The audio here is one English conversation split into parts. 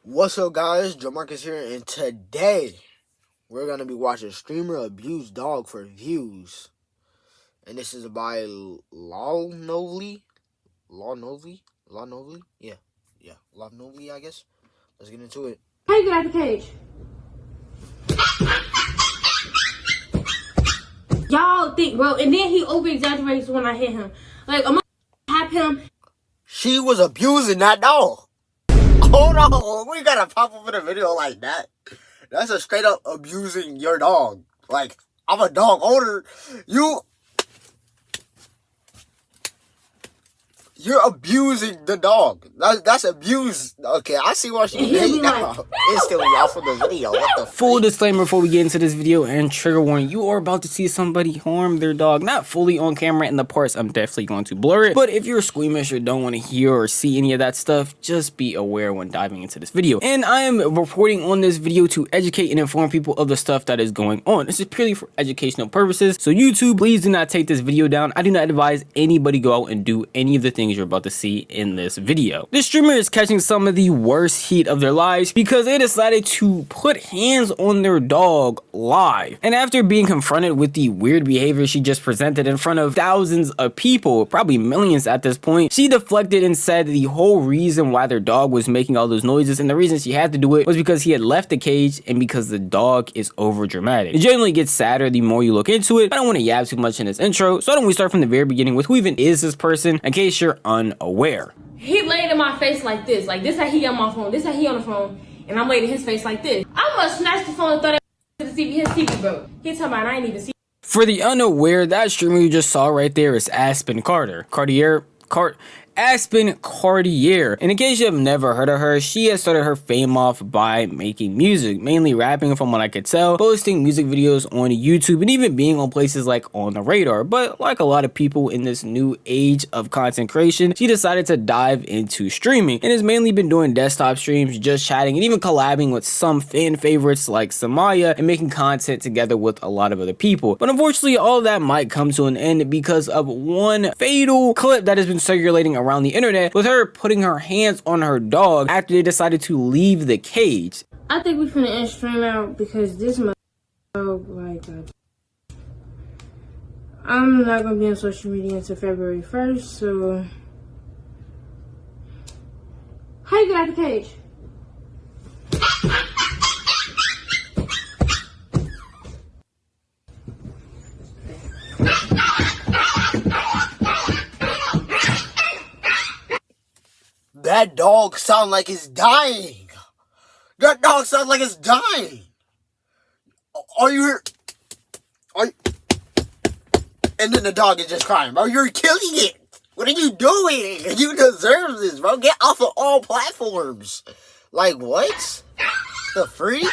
What's up, guys? Joe Marcus here, and today we're gonna be watching streamer abuse dog for views, and this is by Law Novely, yeah, Law Novely, I guess. Let's get into it. How you get out the cage? Y'all think, bro, and then he over exaggerates when I hit him. Like, I'm gonna tap him. She was abusing that dog. Hold on, we gotta pop up in a video like that. That's a straight up abusing your dog. Like, I'm a dog owner. You're abusing the dog. That's abuse. Okay, I see what she did now. Instantly off of the video. What the Full disclaimer before we get into this video, and trigger warning, you are about to see somebody harm their dog. Not fully on camera, in the parts I'm definitely going to blur it. But if you're squeamish or don't want to hear or see any of that stuff, just be aware when diving into this video. And I am reporting on this video to educate and inform people of the stuff that is going on. This is purely for educational purposes. So YouTube, please do not take this video down. I do not advise anybody go out and do any of the things you're about to see in this video. This streamer is catching some of the worst heat of their lives because they decided to put hands on their dog live. And after being confronted with the weird behavior she just presented in front of thousands of people, probably millions at this point, she deflected and said the whole reason why their dog was making all those noises and the reason she had to do it was because he had left the cage and because the dog is over dramatic. It generally gets sadder the more you look into it. I don't want to yab too much in this intro, so why don't we start from the very beginning with who even is this person in case you're unaware. He laid in my face like this. Like, this how he on my phone. This how he on the phone. And I'm laid in his face like this. I must snatch the phone and throw that to the TV. His TV broke. He talking about I ain't even see. For the unaware, that streamer you just saw right there is Aspen Cartier. And in case you have never heard of her, she has started her fame off by making music, mainly rapping from what I could tell, posting music videos on YouTube, and even being on places like On the Radar. But like a lot of people in this new age of content creation, she decided to dive into streaming and has mainly been doing desktop streams, just chatting, and even collabing with some fan favorites like Samaya and making content together with a lot of other people. But unfortunately, all of that might come to an end because of one fatal clip that has been circulating around the internet with her putting her hands on her dog after they decided to leave the cage. I think we finna end stream out because this I'm not gonna be on social media until February 1st, so how you get out the cage? That dog sounds like it's dying. That dog sounds like it's dying. Are you here? And then the dog is just crying, bro. You're killing it. What are you doing? You deserve this, bro. Get off of all platforms. Like, what? The freak?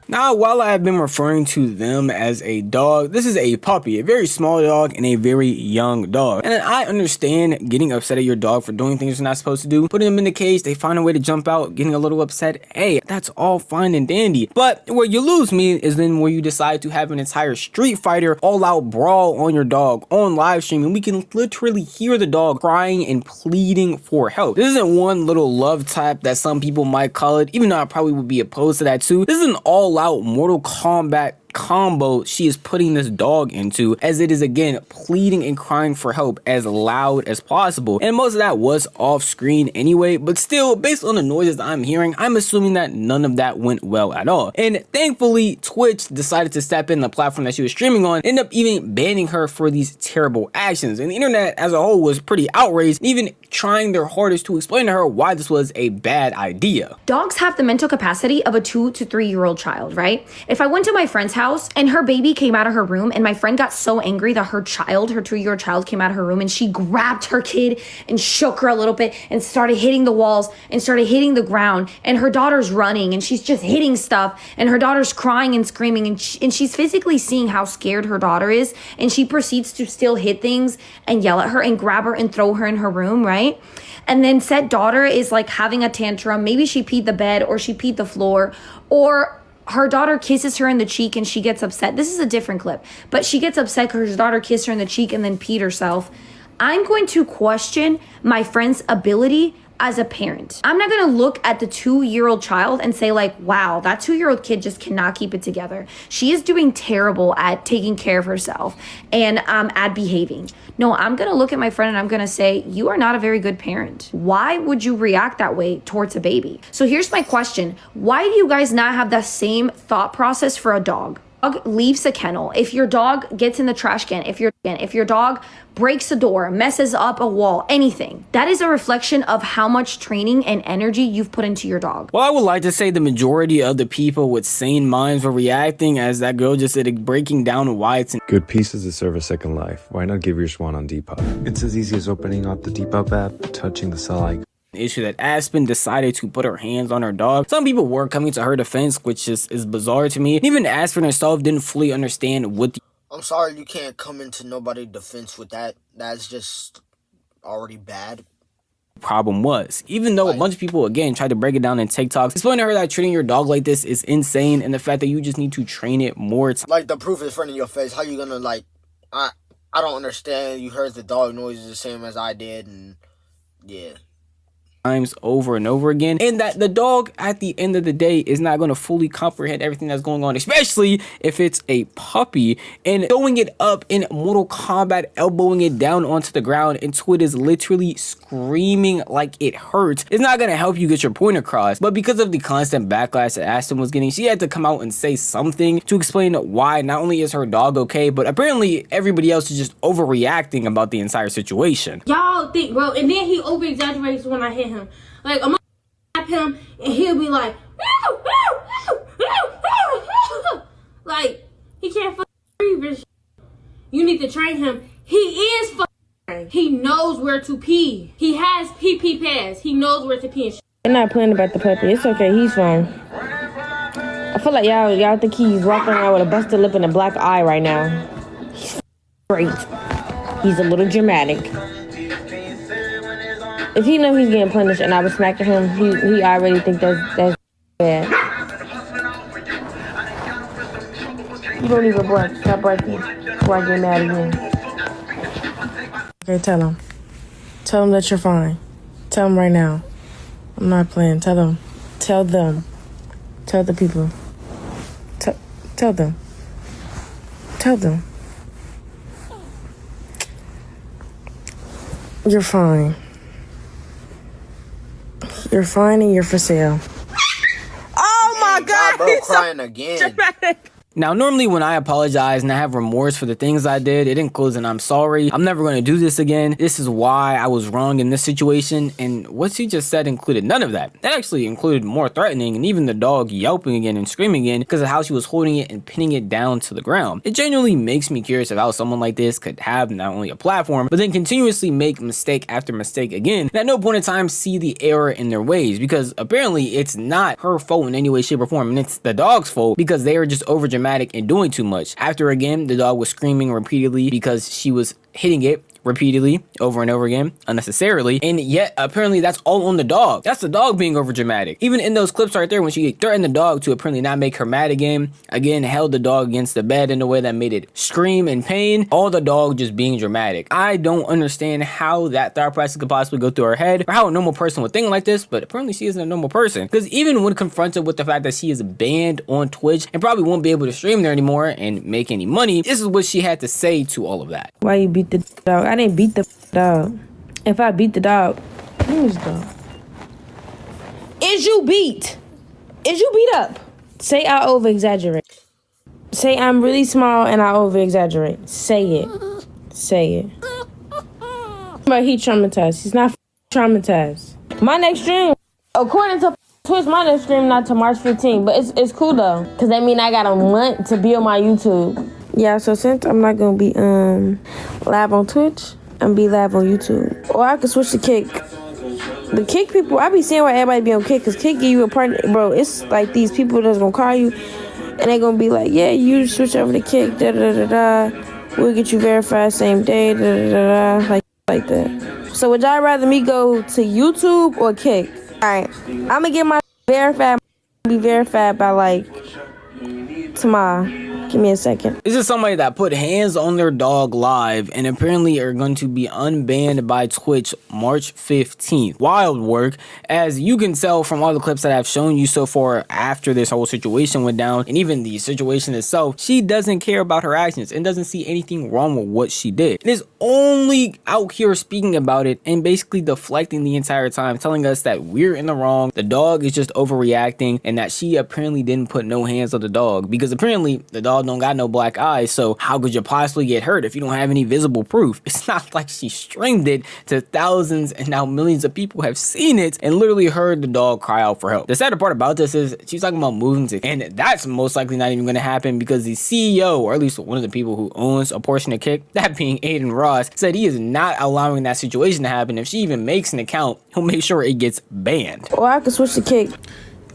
Now, while I have been referring to them as a dog, this is a puppy, a very small dog and a very young dog. And I understand getting upset at your dog for doing things you're not supposed to do. Putting them in the cage, they find a way to jump out, getting a little upset. Hey, that's all fine and dandy. But where you lose me is then where you decide to have an entire Street Fighter all-out brawl on your dog on live stream, and we can literally hear the dog crying and pleading for help. This isn't one little love tap that some people might call it, even though I probably would be opposed to that too. This is an all-out Mortal Kombat combo she is putting this dog into, as it is again pleading and crying for help as loud as possible. And most of that was off screen anyway, but still, based on the noises I'm hearing, I'm assuming that none of that went well at all. And thankfully, Twitch decided to step in, the platform that she was streaming on, ended up even banning her for these terrible actions. And the internet as a whole was pretty outraged, even trying their hardest to explain to her why this was a bad idea. Dogs have the mental capacity of a 2 to 3 year old child, right? If I went to my friend's house and her baby came out of her room and my friend got so angry that her 2-year-old child came out of her room and she grabbed her kid and shook her a little bit and started hitting the walls and started hitting the ground, and her daughter's running and she's just hitting stuff and her daughter's crying and screaming, and she's physically seeing how scared her daughter is, and she proceeds to still hit things and yell at her and grab her and throw her in her room, right? right? And then said daughter is like having a tantrum. Maybe she peed the bed or she peed the floor, or her daughter kisses her in the cheek and she gets upset. This is a different clip, but she gets upset because her daughter kissed her in the cheek and then peed herself. I'm going to question my friend's ability as a parent. I'm not gonna look at the 2-year-old child and say like, wow, that 2-year-old kid just cannot keep it together. She is doing terrible at taking care of herself and at behaving. No, I'm gonna look at my friend and I'm gonna say, you are not a very good parent. Why would you react that way towards a baby? So here's my question. Why do you guys not have that same thought process for a dog? Dog leaves a kennel, if your dog gets in the trash can, if your dog breaks a door, messes up a wall, anything, that is a reflection of how much training and energy you've put into your dog. Well, I would like to say the majority of the people with sane minds were reacting as that girl just said, breaking down why it's Good pieces deserve a second life. Why not give your swan on Depop? It's as easy as opening up the Depop app, touching the cell icon. issue that Aspen decided to put her hands on her dog. Some people were coming to her defense, which is bizarre to me. And even Aspen herself didn't fully understand what the I'm sorry you can't come into nobody's defense with that. That's just already bad. problem was. Even though a bunch of people, again, tried to break it down in TikToks, explaining to her that treating your dog like this is insane and the fact that you just need to train it more. Like, the proof is in front of your face. How you gonna, like, I don't understand. You heard the dog noises the same as I did, and yeah. Times over and over again, and that the dog at the end of the day is not going to fully comprehend everything that's going on, especially if it's a puppy, and throwing it up in Mortal Kombat, elbowing it down onto the ground until it is literally screaming like it hurts. It's not going to help you get your point across. But because of the constant backlash that Aston was getting, she had to come out and say something to explain why not only is her dog okay, but apparently everybody else is just overreacting about the entire situation. Y'all think, bro, and then he over exaggerates when I hit him. Like, I'm gonna slap him and he'll be like, like, he can't fucking breathe and shit. You need to train him. He is fucking trained. He knows where to pee. He has pee pads. He knows where to pee and shit. I'm not playing about the puppy. It's okay. He's fine. I feel like y'all think he's walking around with a busted lip and a black eye right now. He's great. He's a little dramatic. If he know he's getting punished and I was smacking him, he already think that's bad. You don't even bark. Stop barking before I get mad again. Okay, tell him. Tell him that you're fine. Tell him right now. I'm not playing. Tell them. Tell them. Tell the people. Tell them. Tell them. You're fine. You're fine and you're for sale. Oh my God! Bro, crying again. Dramatic. Now, normally when I apologize and I have remorse for the things I did, it includes an I'm sorry. I'm never going to do this again. This is why I was wrong in this situation. And what she just said included none of that. That actually included more threatening and even the dog yelping again and screaming again because of how she was holding it and pinning it down to the ground. It genuinely makes me curious of how someone like this could have not only a platform, but then continuously make mistake after mistake again, and at no point in time see the error in their ways, because apparently it's not her fault in any way, shape, or form, and it's the dog's fault because they are just over dramatic and doing too much. After again, the dog was screaming repeatedly because she was hitting it repeatedly over and over again unnecessarily, and yet apparently that's all on the dog. That's the dog being over dramatic. Even in those clips right there, when she threatened the dog to apparently not make her mad again, held the dog against the bed in a way that made it scream in pain, all the dog just being dramatic. I don't understand how that thought process could possibly go through her head, or how a normal person would think like this, but apparently she isn't a normal person, because even when confronted with the fact that she is banned on Twitch and probably won't be able to stream there anymore and make any money, this is what she had to say to all of that. Why you beat the dog? I didn't beat the dog. If I beat the dog, who's the dog? Is you beat? Is you beat up? Say I over exaggerate. Say I'm really small and I over exaggerate. Say it. Say it. But he traumatized. He's not traumatized. My next stream, according to Twitch, my next stream not to March 15th, but it's cool though, cause that mean I got a month to build my YouTube. Yeah, so since I'm not gonna be live on Twitch, I'm be live on YouTube. Or I could switch to Kick. The Kick people, I be seeing why everybody be on Kick, cause Kick give you a partner, bro. It's like these people that's gonna call you, and they gonna be like, yeah, you switch over to Kick, da da da da da. We'll get you verified same day, da da da da, like that. So would y'all rather me go to YouTube or Kick? Alright, I'm gonna get my verified, be verified by like tomorrow. Give me a second. This is somebody that put hands on their dog live and apparently are going to be unbanned by Twitch March 15th. Wild work, as you can tell from all the clips that I've shown you so far after this whole situation went down, and even the situation itself, she doesn't care about her actions and doesn't see anything wrong with what she did. It is only out here speaking about it and basically deflecting the entire time, telling us that we're in the wrong, the dog is just overreacting, and that she apparently didn't put no hands on the dog, because apparently the dog don't got no black eyes, so how could you possibly get hurt if you don't have any visible proof? It's not like she streamed it to thousands and now millions of people have seen it and literally heard the dog cry out for help. The sadder part about this is she's talking about moving to, and that's most likely not even going to happen, because the CEO, or at least one of the people who owns a portion of Kick, that being Aiden Ross, said he is not allowing that situation to happen. If she even makes an account, he'll make sure it gets banned. Or I could switch to Kick.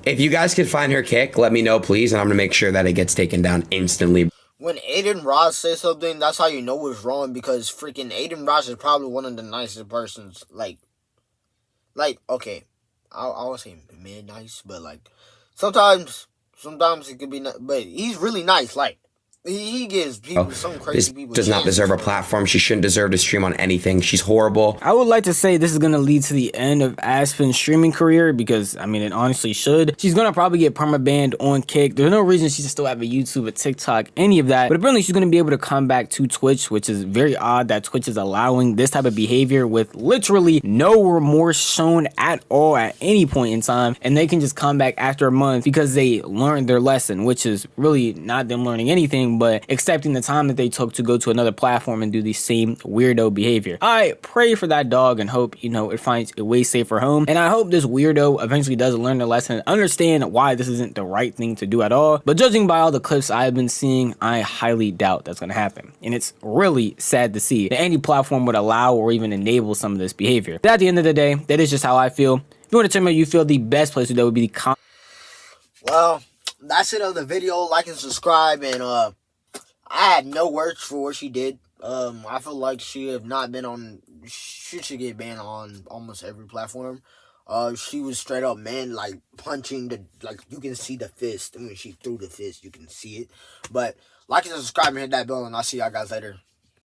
If you guys could find her Kick, let me know, please, and I'm gonna make sure that it gets taken down instantly. When Aiden Ross says something, that's how you know it's wrong, because freaking Aiden Ross is probably one of the nicest persons. Like, okay, I would say mid nice, but like sometimes it could be, but he's really nice. Like, he gives people some crazy people. Does not deserve a platform. She shouldn't deserve to stream on anything. She's horrible. I would like to say this is going to lead to the end of Aspen's streaming career, because, I mean, it honestly should. She's going to probably get permabanned on Kick. There's no reason she should still have a YouTube, a TikTok, any of that. But apparently she's going to be able to come back to Twitch, which is very odd that Twitch is allowing this type of behavior with literally no remorse shown at all at any point in time. And they can just come back after a month because they learned their lesson, which is really not them learning anything, but accepting the time that they took to go to another platform and do the same weirdo behavior. I pray for that dog and hope, you know, it finds a way safer home. And I hope this weirdo eventually does learn the lesson and understand why this isn't the right thing to do at all. But judging by all the clips I've been seeing, I highly doubt that's going to happen. And it's really sad to see that any platform would allow or even enable some of this behavior. But at the end of the day, that is just how I feel. If you want to tell me how you feel, the best place to do that would be the comment. Well, that's it on the video. Like and subscribe, and I had no words for what she did. I feel like she have not been on. She should get banned on almost every platform. She was straight up, man, like punching the, like you can see the fist. I mean, she threw the fist, you can see it. But like and subscribe and hit that bell, and I'll see y'all guys later.